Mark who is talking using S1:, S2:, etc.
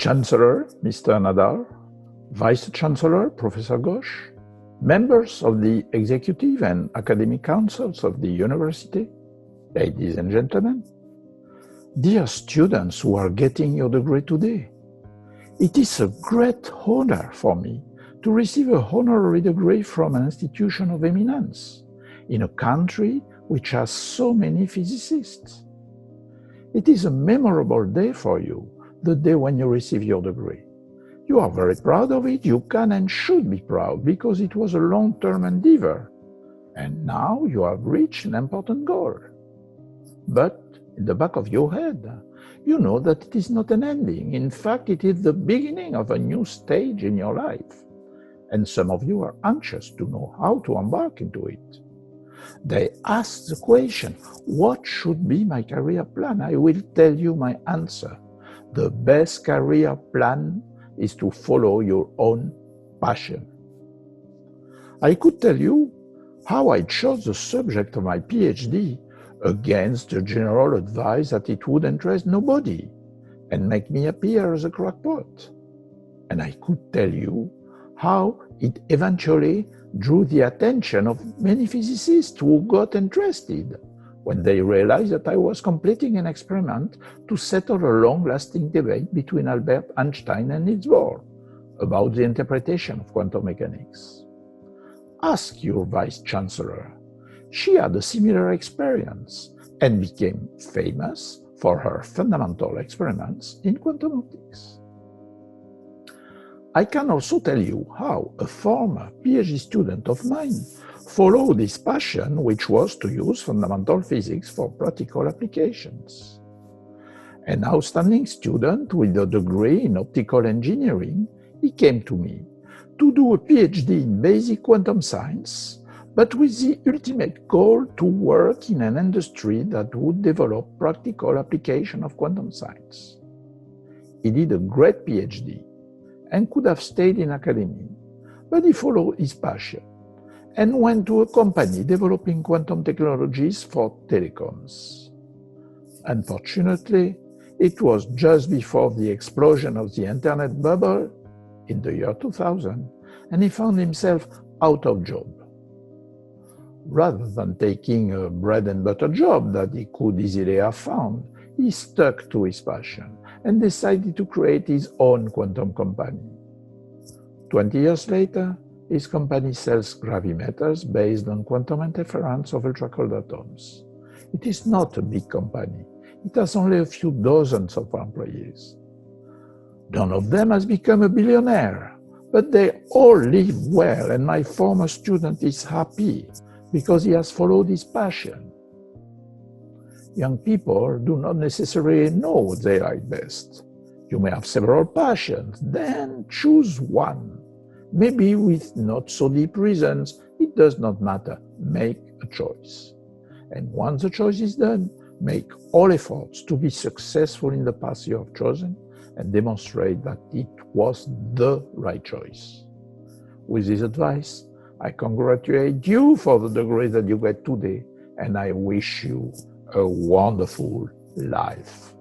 S1: Chancellor, Mr. Nadar, Vice Chancellor, Professor Ghosh, members of the Executive and Academic Councils of the University, ladies and gentlemen, dear students who are getting your degree today, it is a great honor for me to receive a honorary degree from an institution of eminence in a country which has so many physicists. It is a memorable day for you, the day when you receive your degree. You are very proud of it. You can and should be proud because it was a long-term endeavor. And now you have reached an important goal. But in the back of your head, you know that it is not an ending. In fact, it is the beginning of a new stage in your life. And some of you are anxious to know how to embark into it. They ask the question, what should be my career plan? I will tell you my answer. The best career plan is to follow your own passion. I could tell you how I chose the subject of my PhD against the general advice that it would interest nobody and make me appear as a crackpot. And I could tell you how it eventually drew the attention of many physicists who got interested when they realized that I was completing an experiment to settle a long-lasting debate between Albert Einstein and Niels Bohr about the interpretation of quantum mechanics. Ask your Vice Chancellor. She had a similar experience and became famous for her fundamental experiments in quantum optics. I can also tell you how a former PhD student of mine followed his passion, which was to use fundamental physics for practical applications. An outstanding student with a degree in optical engineering, he came to me to do a PhD in basic quantum science, but with the ultimate goal to work in an industry that would develop practical application of quantum science. He did a great PhD and could have stayed in academia, but he followed his passion and went to a company developing quantum technologies for telecoms. Unfortunately, it was just before the explosion of the internet bubble in the year 2000, and he found himself out of job. Rather than taking a bread and butter job that he could easily have found, he stuck to his passion and decided to create his own quantum company. 20 years later, his company sells gravimeters based on quantum interference of ultra-cold atoms. It is not a big company. It has only a few dozens of employees. None of them has become a billionaire, but they all live well, and my former student is happy because he has followed his passion. Young people do not necessarily know what they like best. You may have several passions, then choose one. Maybe with not so deep reasons, it does not matter. Make a choice. And once the choice is done, make all efforts to be successful in the path you have chosen and demonstrate that it was the right choice. With this advice, I congratulate you for the degree that you get today, and I wish you a wonderful life.